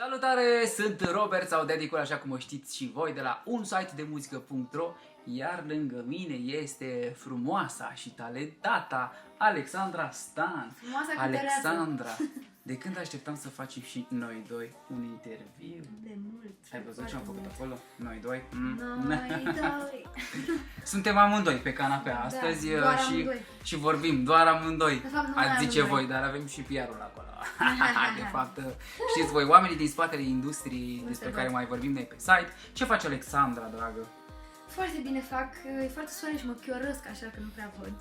Salutare, sunt Robert sau Daddy-cul, așa cum o știți și voi, de la unsitedemuzică.ro, iar lângă mine este frumoasa și talentata Alexandra Stan. Frumoasa Alexandra, de când așteptam să facem și noi doi un interviu? De mult. Ai văzut ce am făcut mult. acolo? Noi doi? Noi doi. Suntem amândoi pe canapea astăzi doar și, amândoi. și vorbim doar amândoi. De fapt, nu mai Ați zice amândoi. voi, dar avem și PR-ul acolo. De fapt, știți voi, oamenii din spatele industriei despre care mai vorbim noi pe site. Ce face Alexandra, dragă? Foarte bine fac, e foarte soare și mă chiorăsc așa că nu prea văd.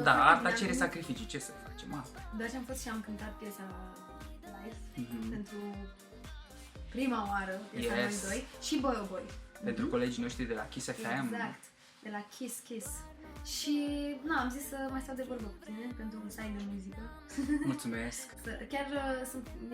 Da, Foarte arta bine cere am sacrificii, ce să facem asta? Doar ce am fost și am cântat piesa live Mhm. pentru prima oară, piesa Yes. Noi doi și Boy Oh Boy. Pentru colegii noștri de la Kiss FM. Exact, de la Kiss Kiss. Și am zis să mai stau de vorbă cu tine pentru un site de muzică. Mulțumesc. Chiar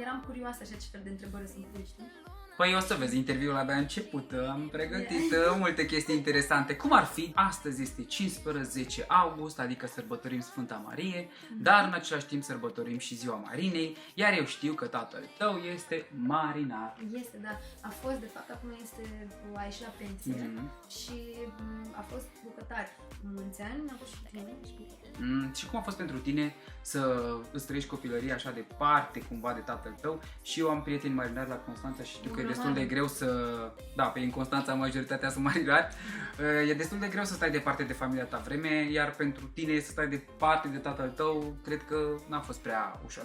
eram curioasă așa ce fel de întrebări să-mi pui, știi? Păi o să vezi, interviul abia a început, am pregătit multe chestii interesante. Cum ar fi? Astăzi este 15 august, adică sărbătorim Sfânta Marie, dar în același timp sărbătorim și Ziua Marinei, iar eu știu că tatăl tău este marinar. Este, da. A fost, de fapt, acum a ieșit la pensie și a fost bucătar mulți ani, a fost și tine. Și cum a fost pentru tine să îți trăiești copilăria așa departe cumva de tatăl tău? Și eu am prieteni marinari la Constanța și știu că e destul de greu să... Da, pe în Constanța majoritatea sunt marinari. E destul de greu să stai departe de familia ta vreme, iar pentru tine să stai departe de tatăl tău, cred că n-a fost prea ușor.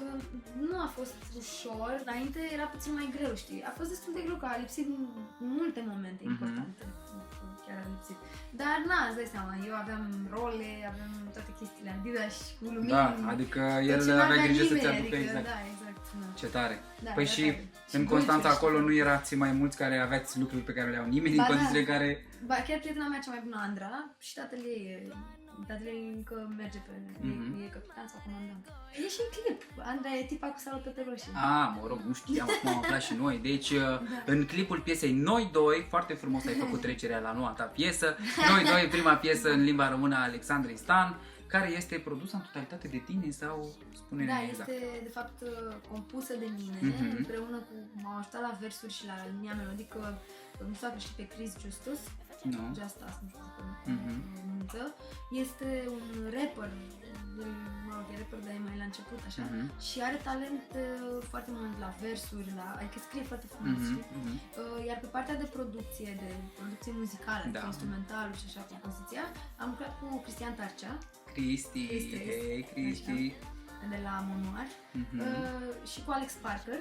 Nu a fost ușor, înainte era puțin mai greu, știi? A fost destul de greu, că a lipsit multe momente importante. Chiar a lipsit. Dar îți dai seama, eu aveam role, aveam toate chestiile Adidas cu lumini. Da, adică el deci avea grijă să-ți nimeni, aducă adică, exact. Da, exact. Da. Ce tare. Da, Păi era și tare. în Și Constanța dulce, acolo și- nu erați mai mulți care aveați lucruri pe care nu le-au nimeni, Ba în da. condițiile în care... Ba, chiar prietena mea cea mai bună, Andra, și tatăl ei încă merge pe... e capitan sau comandant. E și în clip. Andra e tipa cu salopete roșii. Mă rog, nu știam, acum am aflat și noi. Deci, în clipul piesei Noi doi, foarte frumos ai făcut trecerea la noua ta piesă. Noi doi, prima piesă în limba română a Alexandrei Stan, care este produsă în totalitate de tine sau spune-ne Da, exact? este de fapt compusă de mine, împreună cu... M-au ajutat la versuri și la linia melodică, nu știu dacă știi pe Chris Justus. Nu. Justus, nu știu cum pronunță. Este un rapper, e rapper de mai la început, așa, și are talent foarte mult la versuri, adică scrie foarte frumos, știi? Iar pe partea de producție muzicală, Da. instrumentalul și așa, compoziția, am lucrat cu Cristian Tarcea, Cristi, hei Cristi. de la Monoar, și cu Alex Parker,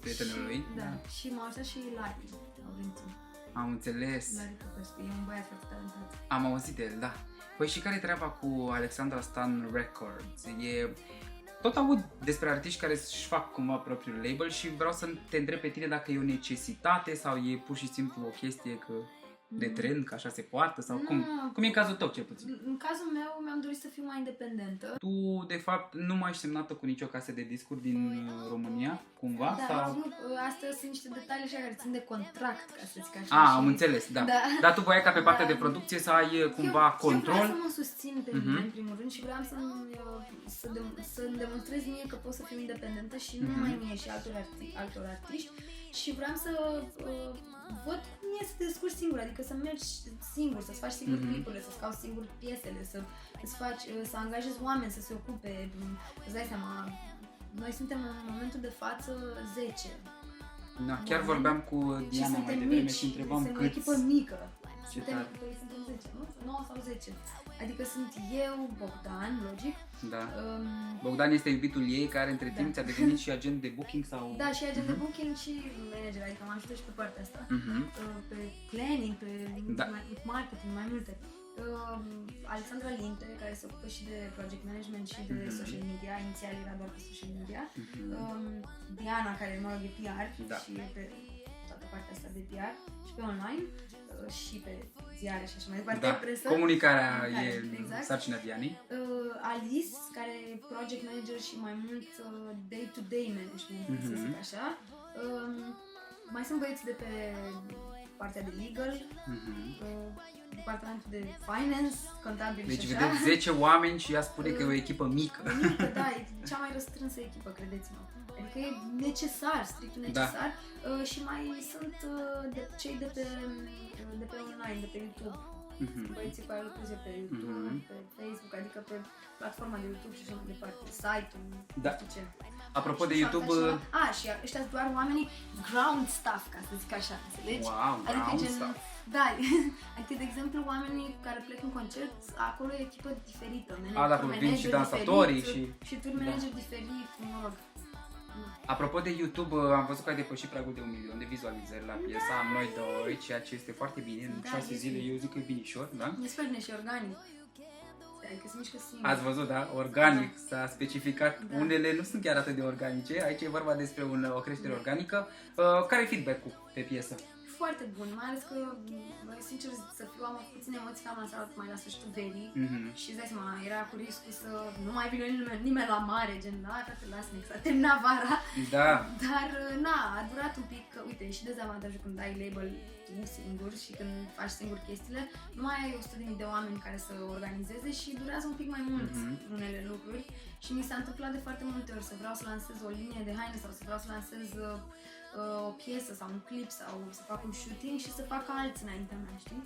Prietenul lui. da, și m-a ajutat și Larry Laurențiu. Am înțeles. Larry Popescu, e un băiat foarte talentat. Am auzit de el, da. Păi și care e treaba cu Alexandra Stan Records? Tot aud despre artiști care își fac cumva propriul label și vreau să te întreb pe tine dacă e o necesitate sau e pur și simplu o chestie de trend, că așa se poartă sau cum e în cazul tău cel puțin? În cazul meu mi-am dorit să fiu mai independentă. Tu, de fapt, nu mai ești semnată cu nicio casă de discuri din România, cumva? Da, sau... nu, astea sunt niște detalii așa care țin de contract, ca să zic așa. Am înțeles, da. Da. Dar tu voiai ca pe partea Da. de producție să ai cumva Eu control? vreau să mă susțin pe mine, în primul rând, și vreau să-mi demonstrez mie că pot să fiu independentă și nu numai mie și altor artiști. Și vreau să văd cum e să te descurci singur, adică să mergi singur, să-ți faci singur clipurile, să-ți cauți singur piesele, să angajezi oameni să se ocupe, îți dai seama, noi suntem în momentul de față 10. Da, chiar vorbeam cu Diana mai devreme și întrebam suntem o câți... echipă mică. Ce tare. Suntem 10, nu? 9 sau 10. Adică sunt eu, Bogdan, logic. Da. Bogdan este iubitul ei care între timp ți-a devenit și agent de booking sau... Da, și agent de booking și manager, adică mă ajută și pe partea asta. Pe planning, pe marketing, mai multe. Alexandra Linte, care se ocupă și de project management și de social media, inițial era doar pe social media. Diana, care mă rog e PR și e pe toată partea asta de PR și pe online și pe ziare și așa mai departe, presă. Comunicarea e exact. sarcina Dianei. Alice, care e project manager și mai mult day-to-day management, să zic așa. Mai sunt băieți de pe partea de legal, departamentul de finance, contabil Deci și așa. vedeți 10 oameni și ea spune că e o echipă mică. Mică, da, e cea mai răstrânsă echipă, credeți-mă. Adică e necesar, strict necesar. Și mai sunt cei de pe online, de pe YouTube. Băieții care lucrează pe YouTube, pe Facebook, adică pe platforma de YouTube și așa mai departe, site-ul, Da. nu știu ce. Apropo Și de fac YouTube... așa. Și ăștia sunt doar oamenii ground staff, ca să zic așa, înțelegi? Wow, Adică ground gen, staff. da, adică de exemplu oamenii care plec în concert, acolo e o echipă diferită, Da, vin și dansatorii și tour manager diferit, mă rog. Apropo de YouTube, am văzut că ai depășit pragul de 1 milion de vizualizări la piesa Am Noi Doi, ceea ce este foarte bine, în 6 zile eu zic că e binișor, da? E super bine și organic. Adică se mișcă singur. Ați văzut, da? Organic, s-a specificat. Unele nu sunt chiar atât de organice, aici e vorba despre o creștere organică. Care e feedback-ul pe piesă? Foarte bun, mai ales că, sincer să fiu, am avut puține emoții că am lansat mai la sfârșitul verii și îți dai seama, era cu riscul să nu mai vină nimeni la mare, gen, da, frate, lasă-ne, că s-a terminat vara. Da. Dar, na, a durat un pic, uite, și dezavantajul când ai label tu singur și când faci singur chestiile, nu mai ai 100.000 de oameni care să organizeze și durează un pic mai mult unele lucruri și mi s-a întâmplat de foarte multe ori să vreau să lansez o linie de haine sau să vreau să lansez o piesă sau un clip sau să fac un shooting și să facă alții înaintea mea, știi?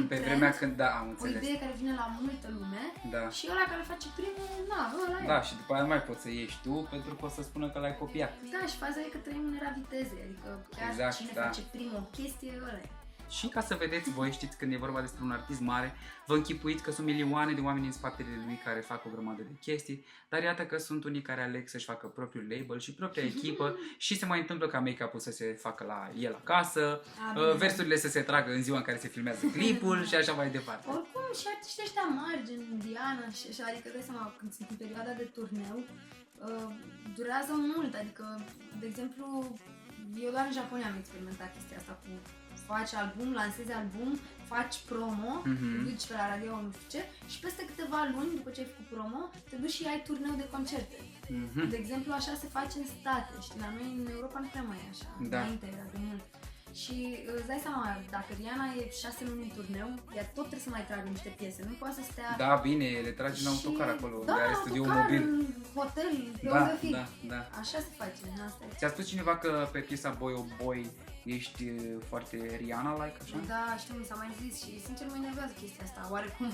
Pe vremea când, da, am O înțeles. idee care vine la multă lume Da. și ăla care face primul, na, ăla e. Da, și după aia nu mai poți să ieși tu pentru că o să spună că l-ai copiat. Da, și faza e că trăim în era viteze, adică chiar Exact, cine da. face primul chestie, ăla e. Și ca să vedeți voi, știți, când e vorba despre un artist mare, vă închipuiți că sunt milioane de oameni în spatele lui care fac o grămadă de chestii, dar iată că sunt unii care aleg să-și facă propriul label și propria echipă și se mai întâmplă ca make-up-ul să se facă la el acasă, versurile să se tragă în ziua în care se filmează clipul și așa mai departe. Oricum și artiștii ăștia mari, gen Diana și așa, adică dai seama, când sunt în perioada de turneu, durează mult, adică, de exemplu, eu doar în Japonia am experimentat chestia asta cu faci album, lansezi album, faci promo, te duci pe la radio, nu știu ce, și peste câteva luni, după ce ai făcut promo, te duci și ai turneu de concerte. De exemplu, așa se face în state, știi, la noi în Europa nu prea mai e așa, înainte era de mult. Și îți dai seama, dacă Rihanna e 6 luni în turneu, ea tot trebuie să mai tragă niște piese, nu poate să stea... Da, bine, le tragi în autocar acolo, da, unde are studio autocar, mobil. în hotel, pe Da, unde fi. da. Așa se face, asta e. Ți-a spus cineva că pe piesa Boy Oh Boy ești foarte Rihanna-like, așa? Da, știu, mi s-a mai zis și sincer mă enervează chestia asta, oarecum.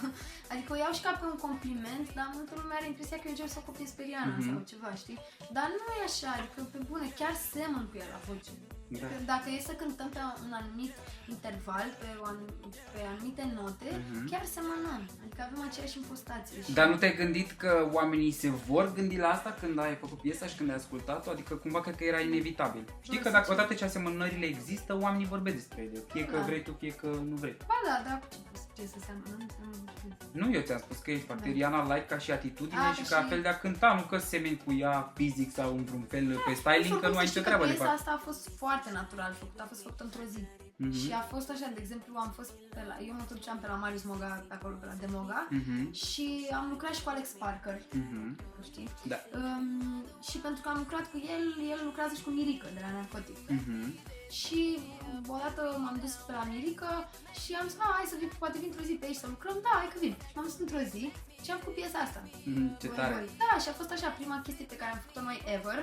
Adică o iau și ca pe un compliment, dar multă lume are impresia că eu încerc să o copiez pe Rihanna sau ceva, știi? Dar nu e așa, adică pe bune, chiar semăn cu ea la voce. Da. Dacă e să cântăm pe un anumit interval, pe anumite note, chiar semănăm. Adică avem aceeași impostație. Dar nu te-ai gândit că oamenii se vor gândi la asta când ai făcut piesa și când ai ascultat-o? Adică cumva cred că era inevitabil. Știi că dacă odată ce asemănările există, oamenii vorbesc despre ele. Fie că vrei tu, fie că nu vrei. Ba da, dar ce să seamănă? Nu, eu ți-am spus că ești foarte Rihanna-like ca și atitudine și și- ca fel de a cânta, nu că semeni cu ea fizic sau în vreun fel pe styling, că nu ai nicio treabă de piesa fapt. asta a fost foarte natural făcută, a fost făcută într-o zi. Și a fost așa, de exemplu, am fost eu mă duceam pe la Marius Moga, pe acolo, pe la Demoga și am lucrat și cu Alex Parker, știi? Da. Și pentru că am lucrat cu el lucrează și cu Mirica de la Narcotic. Și odată m-am dus pe la Mirica și am zis, hai să vin, poate vin într-o zi pe aici să lucrăm, da, hai că vin. Și m-am dus într-o zi și am făcut piesa asta. Ce tare. Da, și a fost așa prima chestie pe care am făcut-o noi ever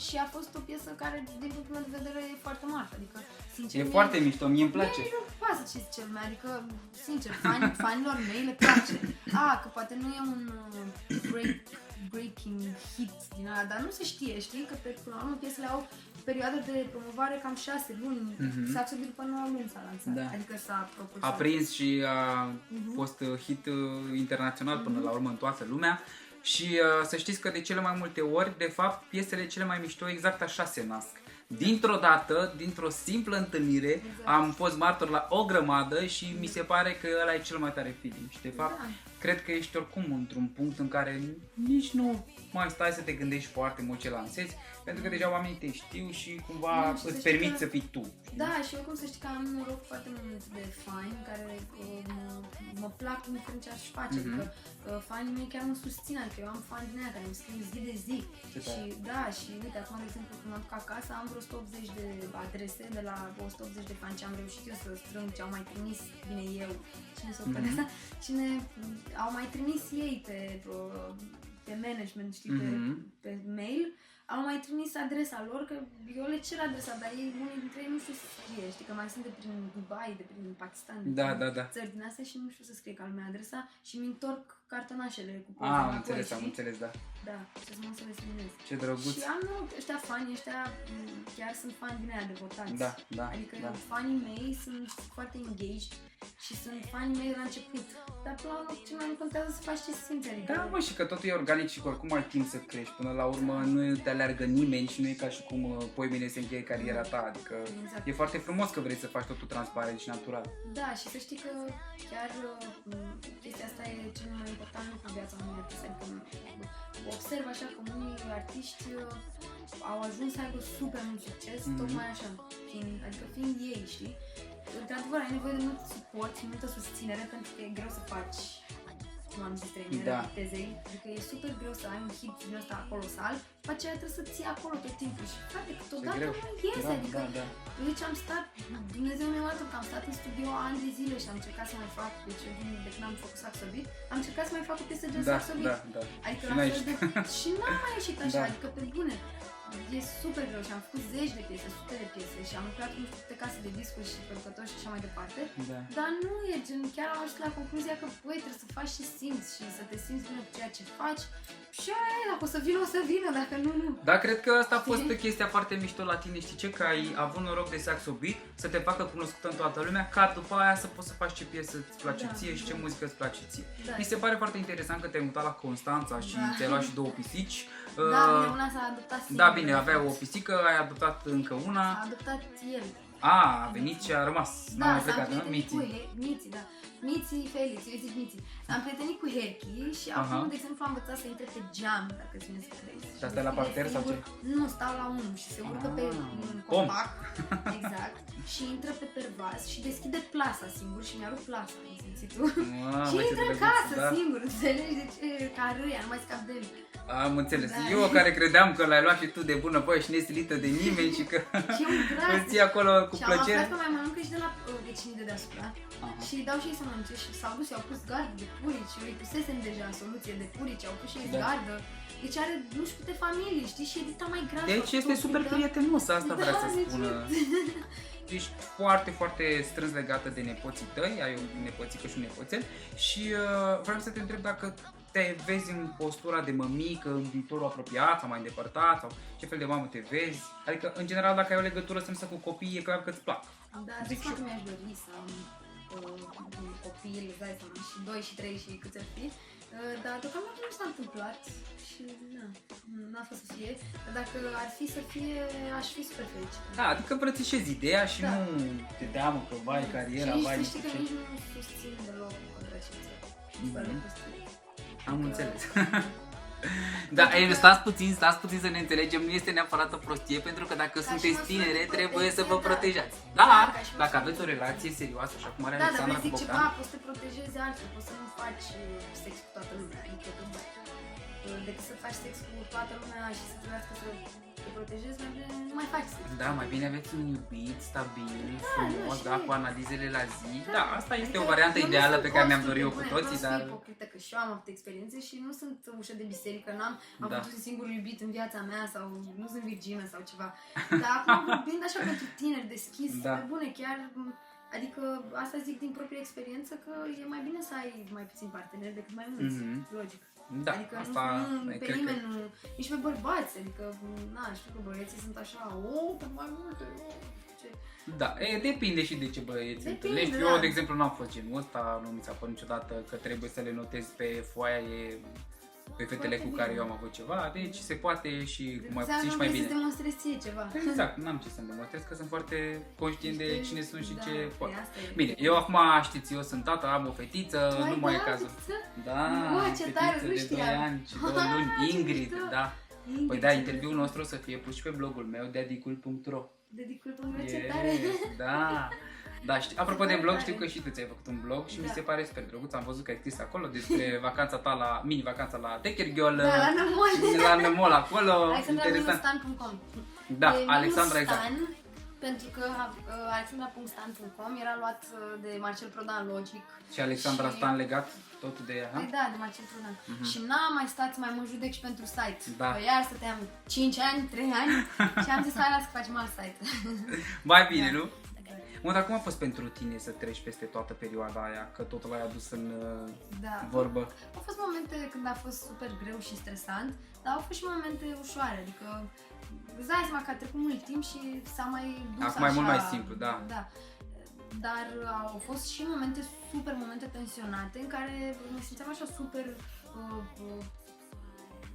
și a fost o piesă care, din punctul meu de vedere, e foarte mare, adică, sincer, E foarte mișto, mie îmi place. nu pasă ce zice lumea, adică, sincer, fanilor mei le place. Că poate nu e un breaking hit din ăla, dar nu se știe, știi, că până la urmă piesele au perioadă de promovare cam 6 luni, s-a absorbit după 9 luni s-a lansat, adică s-a propulsat. A prins și a fost hit internațional până la urmă în toată lumea. Și să știți că de cele mai multe ori, de fapt, piesele cele mai mișto exact așa se nasc. Dintr-o dată, dintr-o simplă întâlnire, am fost martor la o grămadă și mi se pare că ăla e cel mai tare feeling. Și de fapt, cred că ești oricum într-un punct în care nici nu mai stai să te gândești foarte mult ce lansezi, pentru că deja oamenii te știu și cumva Da, și să îți știi permit că- să fii tu. Da, și oricum să știi că am noroc foarte mult de fani care mă plac indiferent ce aș face, adică fanii mei chiar mă susțin, adică eu am fani din aia care îmi scriu zi de zi. Ce Și da, și uite, acum de exemplu când mă duc acasă am vreo 180 de adrese de la 180 de fani ce am reușit eu să strâng, ce au mai trimis, bine eu, cine s-o asta, cine au mai trimis ei pe management, știi, pe mail, au mai trimis adresa lor, că eu le cer adresa, dar ei, unii dintre ei nu știu să scrie, știi că mai sunt de prin Dubai, de prin Pakistan, de prin țări din astea și nu știu să scrie ca lumea adresa și mi întorc cartonașele cu poze am înapoi, înțeles, știi? am înțeles, da. Da, și să mă să le semnez. Ce drăguț. Și am ăștia fani, ăștia chiar sunt fani din aia devotați. Da, da, Adică da. fanii mei sunt foarte engaged și sunt fanii mei de la început. Dar până la urmă ce mai contează să faci ce simți, adică... Da, mă, și că totul e organic și că oricum ai timp să crești. Până la urmă nu te aleargă nimeni și nu e ca și cum poimine se încheie cariera ta. Adică Exact. e foarte frumos că vrei să faci totul transparent și natural. Da, și să știi că chiar chestia asta e cel mai important lucru în viața unui artist. Adică observ așa că unii artiști au ajuns să aibă super mult succes, tocmai așa, fiind ei, știi? Într-adevăr, ai nevoie de mult suport și multă susținere pentru că e greu să faci, cum am zis, trăinirea vitezei. Adică e super greu să ai un hit din ăsta colosal, după aceea trebuie să ții acolo tot timpul și frate, câteodată nu iese, adică deci am stat, Dumnezeu mi-a luat că am stat în studio ani de zile și am încercat să mai fac, deci eu de când am făcut Saxobit, am încercat să mai fac o piesă gen Saxobit. Adică și n-ai ieșit. și n-am mai ieșit așa, adică pe bune. E super greu și am făcut zeci de piese, sute de piese și am lucrat cu multe case de discuri și producători și așa mai departe. Dar nu e gen, chiar am ajuns la concluzia că băi, trebuie să faci și simți și să te simți bine cu ceea ce faci. Și aia e, dacă o să vină, o să vină, dacă nu, nu. Da, cred că asta a fost chestia foarte mișto la tine, știi ce? Că ai avut noroc de Saxobit să te facă cunoscută în toată lumea, ca după aia să poți să faci ce piesă îți place ție și ce muzică îți place ție. Mi se pare foarte interesant că te-ai mutat la Constanța și ți-ai luat și 2 pisici. Da, bine, una s-a adoptat singur. Da, bine, avea o pisică, ai adoptat încă una. S-a adoptat el. A venit și a rămas. Da, n-a mai s-am plecat, nu? prietenit cu Miții, da. Miții, Felix, eu zic Miții. Am prietenit cu Herky și acum, de exemplu, am învățat să intre pe geam, dacă ți vine să crezi. Și asta la parter sau ce? Nu, stau la unul și se urcă pe un copac, exact, și intră pe pervaz și deschide plasa singur și mi-a rupt plasa, ai simțit tu? Și intră în casă singur, înțelegi? Deci, ca râia, nu mai scap de el. Am înțeles. Eu care credeam că l-ai luat și tu de bună voie și nesilită de nimeni și că îl ții acolo cu plăcere. Și am aflat că mai mănâncă și de la vecinii de deasupra. Și îi dau și ei să mănânce și s-au dus și au pus gardă de purici, eu îi pusesem deja soluție de purici, au pus și ei gardă. Deci are nu știu câte familii, știi, și e dita mai grasă. Deci este super prietenos, asta vrea să spună. Ești foarte, foarte strâns legată de nepoții tăi, ai o nepoțică și un nepoțel și vreau să te întreb dacă te vezi în postura de mămică, în viitorul apropiat sau mai îndepărtat sau ce fel de mamă te vezi? Adică, în general, dacă ai o legătură strânsă cu copiii, e clar că îți plac. Da, zic că mi-aș dori să am copii, îți dai seama, și 2 și 3 și câți ar fi. Dar deocamdată nu s-a întâmplat și n-a fost să fie. Dar dacă ar fi să fie, aș fi super fericită. Da, adică îmbrățișezi ideea și nu te teamă că vai cariera, vai... Și știi că nici nu susțin deloc contracepție. Am înțeles. Da, stați puțin să ne înțelegem, nu este neapărat o prostie, pentru că dacă sunteți tinere, trebuie să vă protejați. Dar, dacă aveți o relație serioasă, așa cum are Alexandra cu Bogdan... ceva, poți să te protejezi altfel, poți să nu faci sex cu toată lumea, adică decât să faci sex cu toată lumea și să trebuiască să te protejezi, mai bine nu mai faci sex. Da, mai bine aveți un iubit stabil, frumos, da, cu analizele la zi. Da, asta este o variantă ideală pe care mi-am dorit eu cu toții, dar... Nu sunt ipocrită, că și eu am avut experiențe și nu sunt ușă de biserică, n-am avut un singur iubit în viața mea sau nu sunt virgină sau ceva. Dar acum vorbind așa pentru tineri, deschis, pe bune, chiar... Adică asta zic din proprie experiență că e mai bine să ai mai puțin parteneri decât mai mulți, logic. Da, adică asta nu pe nimeni, nu, nici pe bărbați, adică, na, știu că băieții sunt așa, pe mai multe, ce... Da, depinde și de ce băieți întâlnești. Eu, de exemplu, n-am fost genul ăsta, nu mi s-a părut niciodată că trebuie să le notez pe foaie pe fetele cu care eu am avut ceva, deci se poate și cu mai puțin și mai bine. Să demonstrezi ție ceva. Exact, n-am ce să-mi demonstrez, că sunt foarte conștient de cine sunt și ce pot. Bine, eu acum știți, eu sunt tată, am o fetiță, nu mai e cazul. Da, ce tare, fetiță de 2 ani și 2 luni, Ingrid, da. Păi da, interviul nostru o să fie pus și pe blogul meu, daddycool.ro. Dedicul ce tare. Da. Da, apropo de blog, știu că și tu ți-ai făcut un blog și mi se pare super drăguț. Am văzut că ai scris acolo despre vacanța ta mini-vacanța la Techerghiol. Da, la Nămol. La Nămol acolo. Alexandra.stan.com. Da, Alexandra, exact. Pentru că alexandra.stan.com era luat de Marcel Prodan, logic. Și Alexandra Stan legat totul de ea, ha? Da, de Marcel Prodan. Și n-am mai stat să mai mă judec și pentru site. Da. Că iar stăteam 5 ani, 3 ani și am zis, hai, las că facem alt site. Mai bine, nu? Mă, dar cum a fost pentru tine să treci peste toată perioada aia, că totul l-ai adus în vorbă? Au fost momente când a fost super greu și stresant, dar au fost și momente ușoare, adică îți dai seama că a trecut mult timp și s-a mai dus acum e mult mai simplu, da. Dar au fost și momente tensionate în care mă simțeam așa super,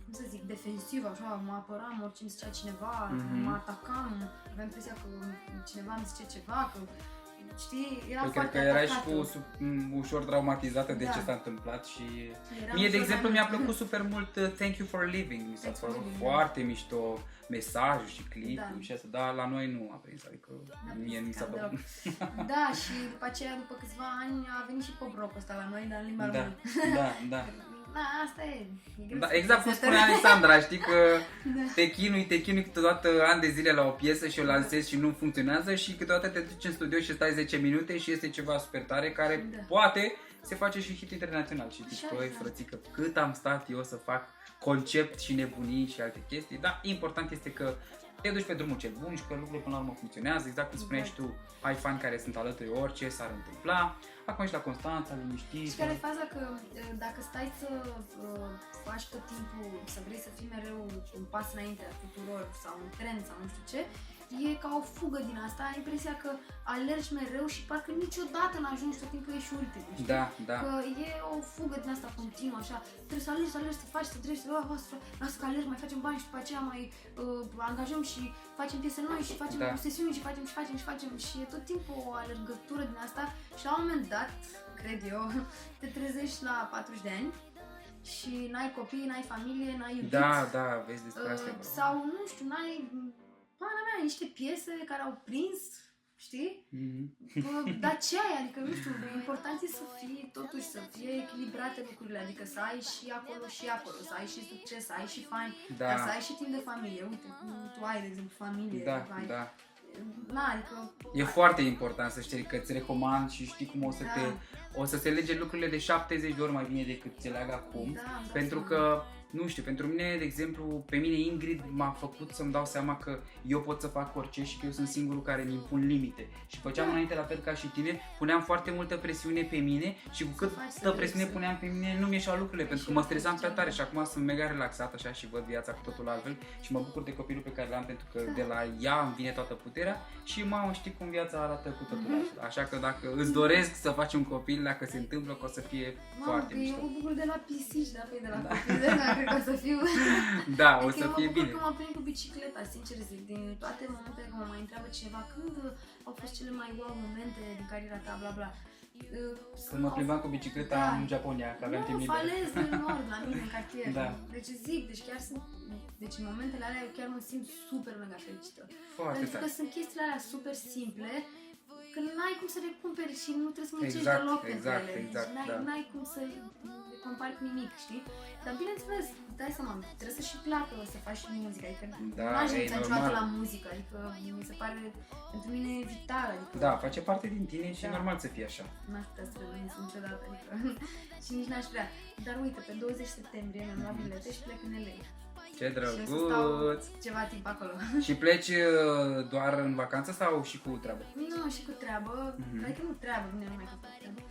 cum să zic, defensiv, așa, mă apăram, oricine zicea cineva, mă atacam, aveam impresia că cineva îmi zice ceva, că știi, era foarte cred că erai și ușor traumatizată de ce s-a întâmplat și mie, de exemplu, mi-a plăcut super mult Thank You For Living, mi s-a părut foarte mișto mesajul și clipul și asta, dar la noi nu a prins, adică mie nu mi s-a părut. Da, și după aceea, după câțiva ani, a venit și pop rock ăsta la noi, dar în limba română. Da. Da, asta e. Da, exact cum spune Alexandra, știi că te chinui câteodată ani de zile la o piesă și o lansezi și nu funcționează și câteodată te duci în studio și stai 10 minute și este ceva super tare care poate se face și hit internațional și zici, băi frățică, cât am stat eu să fac concept și nebunii și alte chestii, dar important este că te duci pe drumul cel bun și că lucrurile până la urmă funcționează, exact cum spuneai și tu, ai fani care sunt alături orice s-ar întâmpla. Acum ești la Constanța, liniștit. Și care e faza că dacă stai să faci tot timpul, să vrei să fii mereu un pas înainte a tuturor sau un trend sau nu știu ce, e ca o fugă din asta, ai impresia că alergi mereu și parcă niciodată n-ajungi, tot timpul ești ultimul, știi? Da. Că e o fugă din asta continuă, așa, trebuie să alergi, să faci, să treci, lasă că alergi, mai facem bani și după aceea mai angajăm și facem piese noi și facem sesiuni și facem și e tot timpul o alergătură din asta și la un moment dat, cred eu, te trezești la 40 de ani și n-ai copii, n-ai familie, n-ai iubit. Da, vezi despre asta. Sau, nu știu, n-ai, pana mea, niște piese care au prins, știi? Dar ce ai? Adică, nu știu, important e să fie, totuși, să fie echilibrate lucrurile, adică să ai și acolo, să ai și succes, să ai și fani, dar să ai și timp de familie. Uite, tu ai, de exemplu, familie. Da. Adică... E foarte important să știi că îți recomand și știi cum o să se lege lucrurile de 70 de ori mai bine decât se leagă acum, pentru că nu știu, pentru mine, de exemplu, pe mine Ingrid m-a făcut să-mi dau seama că eu pot să fac orice și că eu sunt singurul care îmi impun limite. Și făceam înainte la fel ca și tine, puneam foarte multă presiune pe mine și cu câtă presiune puneam pe mine nu mi-ieșeau lucrurile, pentru că mă stresam prea tare și acum sunt mega relaxat așa și văd viața cu totul altfel și mă bucur de copilul pe care l-am pentru că de la ea îmi vine toată puterea și mamă, știi cum viața arată cu totul altfel. Așa că dacă îți doresc să faci un copil, dacă se întâmplă, că o să fie foarte mișto. Eu mă bucur de la pisici, de la copil, cred că o să fiu... Da, o să fie bine. Eu mă bucur că mă prind cu bicicleta, sincer zic, din toate momentele când mă mai întreabă cineva când au fost cele mai wow momente din cariera ta, bla bla. Când mă plimbam cu bicicleta în Japonia, că aveam timp liber. Falez în nord, la mine, în cartier. Deci zic, chiar sunt... Deci în momentele alea eu chiar mă simt super mega fericită. Pentru că sunt chestiile alea super simple, că n-ai cum să le cumperi și nu trebuie să muncești deloc pentru ele. N-ai cum să le compari cu nimic, știi? Dar bineînțeles, dai seama, trebuie să și placă să faci și muzică, adică nu ajungi niciodată la muzică, adică mi se pare pentru mine vital, adică... Da, face parte din tine și e normal să fie așa. N-aș putea să renunț niciodată, adică și nici n-aș vrea. Dar uite, pe 20 septembrie mi-am luat bilete și plec în LA. Ce drăguț! Ceva timp acolo. Și pleci doar în vacanță sau și cu treabă? Nu, și cu treabă, adică nu treabă, bine, nu mai cu treabă.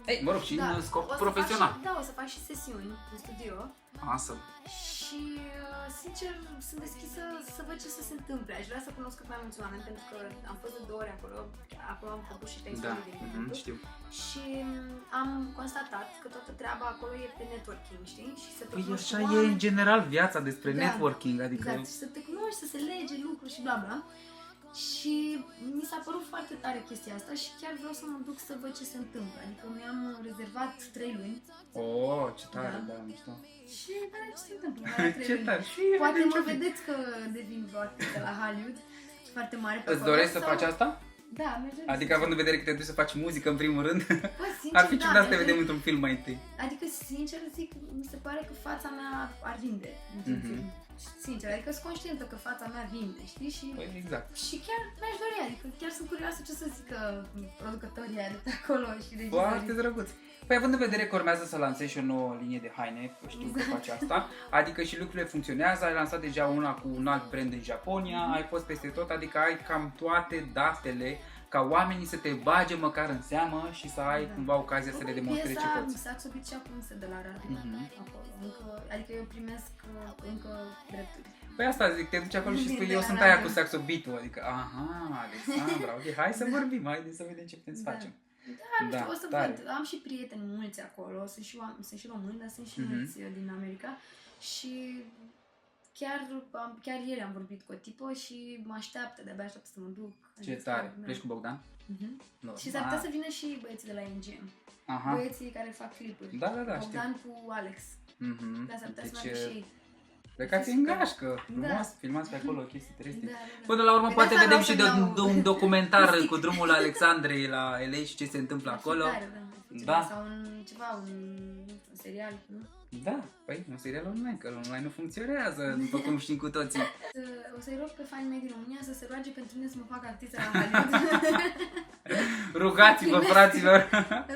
Ei, mă rog, și în scop profesional. O să fac și sesiuni în studio. Awesome. Și, sincer, sunt deschisă să văd ce se întâmple. Aș vrea să cunosc cât mai mulți oameni, pentru că am fost de 2 ori acolo am făcut și Thanksgiving. Știu. Și am constatat că toată treaba acolo e pe networking, știi? Și să te așa e în general viața despre networking, adică... Exact, și să te cunoști, să se lege lucruri și bla bla. Și mi s-a părut foarte tare chestia asta și chiar vreau să mă duc să văd ce se întâmplă. Adică mi-am rezervat 3 luni. Oh, ce tare, Da. da, mișto. Și vedem ce se întâmplă la 3 Ce luni. tare. Și Poate vedem mă ce fi. vedeți că devin vreo actriță la Hollywood foarte mare pe Îți acolo, dorești să sau- faci asta? Da, mi-aș dori Adică să- având în vedere că te duci să faci muzică în primul rând, Bă, sincer, ar fi ciudat să te mi-aș vedem dori- într-un film mai întâi. Adică, sincer zic, mi se pare că fața mea ar vinde într-un Mhm. film. Sincer, adică sunt conștientă că fața mea vinde, știi? Și, Păi exact. și chiar mi-aș dori, adică chiar sunt curioasă ce să zică producătorii aia de pe acolo și Foarte regizorii. drăguț. Păi având în vedere că urmează să lansezi și o nouă linie de haine, știu că Exact. faci asta, adică și lucrurile funcționează, ai lansat deja una cu un alt brand în Japonia, ai fost peste tot, adică ai cam toate datele ca oamenii să te bage măcar în seamă și să ai Da. cumva ocazia să le demonstrezi ce poți. S-a absorbit și acum se de la radio Mhm. acolo. Încă, adică eu primesc încă drepturi. Păi asta zic, te duci acolo și Din spui, de eu la sunt aia radio. cu saxobitul, adică, aha, Alexandra, ok, hai să vorbim, hai să vedem ce putem să Da. facem. Da, nu știu, o să tare. văd. Am și prieteni mulți acolo, sunt și români, dar sunt și Mhm. mulți din America. Și chiar ieri am vorbit cu o tipă și mă așteaptă, de-abia așteaptă să mă duc. Ce Adică, tare, da. pleci cu Bogdan? Mhm. Normal. Și s-ar putea să vină și băieții de la NGM. Aha, Băieții care fac clipuri. da, știu. Bogdan cu Alex. Mhm. Da, s-ar putea să Deci, meargă și ei. plecați în gașcă, frumos, Da. filmați pe acolo chestii Da, terestre. da, da. Până la urmă Pe poate asta vedem vreau și să de iau- un documentar cu drumul Alexandrei la LA și ce se întâmplă Ar fi acolo. tare, da, ar fi ceva, Da. Sau un serial, nu? Da, păi un serial online, că online nu funcționează, după cum știm cu toții. O să-i rog pe fanii mei din România să se roage pentru mine să mă fac actriță la Hollywood. Rugați-vă, fraților!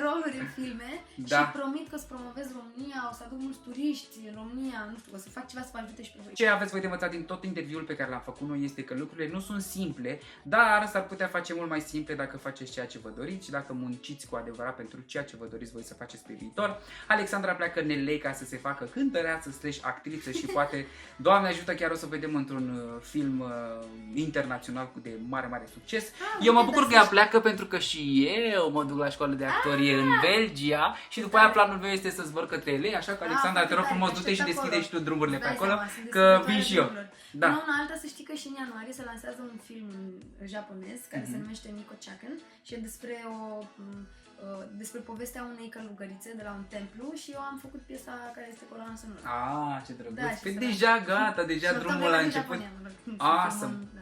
Roluri în filme Da. și promit că o să promovez România, o să aduc mulți turiști în România, nu știu, o să fac ceva să vă ajute și pe voi. Ce aveți voi de învățat din tot interviul pe care l-am făcut noi este că lucrurile nu sunt simple, dar s-ar putea face mult mai simple dacă faceți ceea ce vă doriți și dacă munciți cu adevărat pentru ceea ce vă doriți voi să faceți pe viitor. Alexandra pleacă în LA ca să se facă cântăreață, actriță și poate, Doamne ajută, chiar o să o vedem într-un film internațional cu de mare, mare succes. Eu mă bucur că ea pleacă pentru că și eu mă duc la școală de actorie în Belgia și după aia planul meu este să zbor către LA, așa că Alexandra, te rog frumos, du-te și deschide și tu drumurile pe acolo, că vin și eu. Da. Până una alta, să știi că și în ianuarie se lansează un film japonez care se numește Miko Chaken și e despre povestea unei călugărițe de la un templu și eu am făcut piesa care este coloana sonoră. Ah, ce drăguț. Da, și Păi să deja gata, Și deja în drumul octombrie a merg în început. Japonia, mă rog, să Awesome. filmăm, da.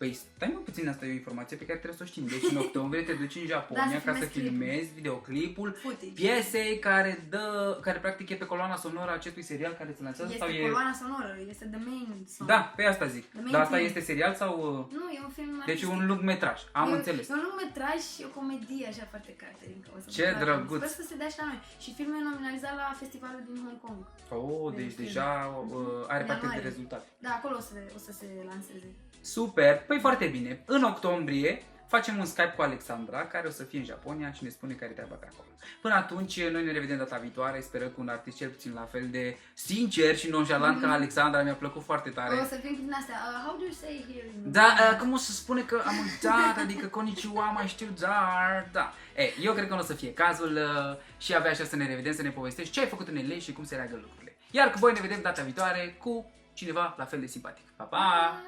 Păi stai mă puțin, asta e o informație pe care trebuie să o știm. Deci în octombrie te duci în Japonia să ca să filmezi clipul. filmezi videoclipul Footage. piesei care practic e pe coloana sonoră a acestui serial care se lansează sau Este e... coloana sonoră, este the main song. Da, pe asta zic. The main Dar asta theme. este serial sau... Nu, e un film Deci artistic. un lungmetraj, am înțeles. E un lungmetraj și o comedie așa foarte caterincă. O să vă Ce placă. drăguț. Sper să se dea și la noi. Și filmul e nominalizat la festivalul din Hong Kong. Oh, De deci film. deja are parte de Ianuarie. rezultat. Da, acolo o să se lanseze. Super, păi foarte bine. În octombrie facem un Skype cu Alexandra, care o să fie în Japonia și ne spune care e treaba pe acolo. Până atunci, noi ne revedem data viitoare, sperăm cu un artist cel puțin la fel de sincer și nonșalant ca Alexandra, mi-a plăcut foarte tare. O să fim cu din astea. How do you say here? in Da, cum o să spune că am uitat, adică konnichiwa, mai știu, dar, da. Eu cred că nu o să fie cazul și abia așa să ne revedem, să ne povestești ce ai făcut în LA și cum se leagă lucrurile. Iar cu voi ne vedem data viitoare cu cineva la fel de simpatic. Pa, pa!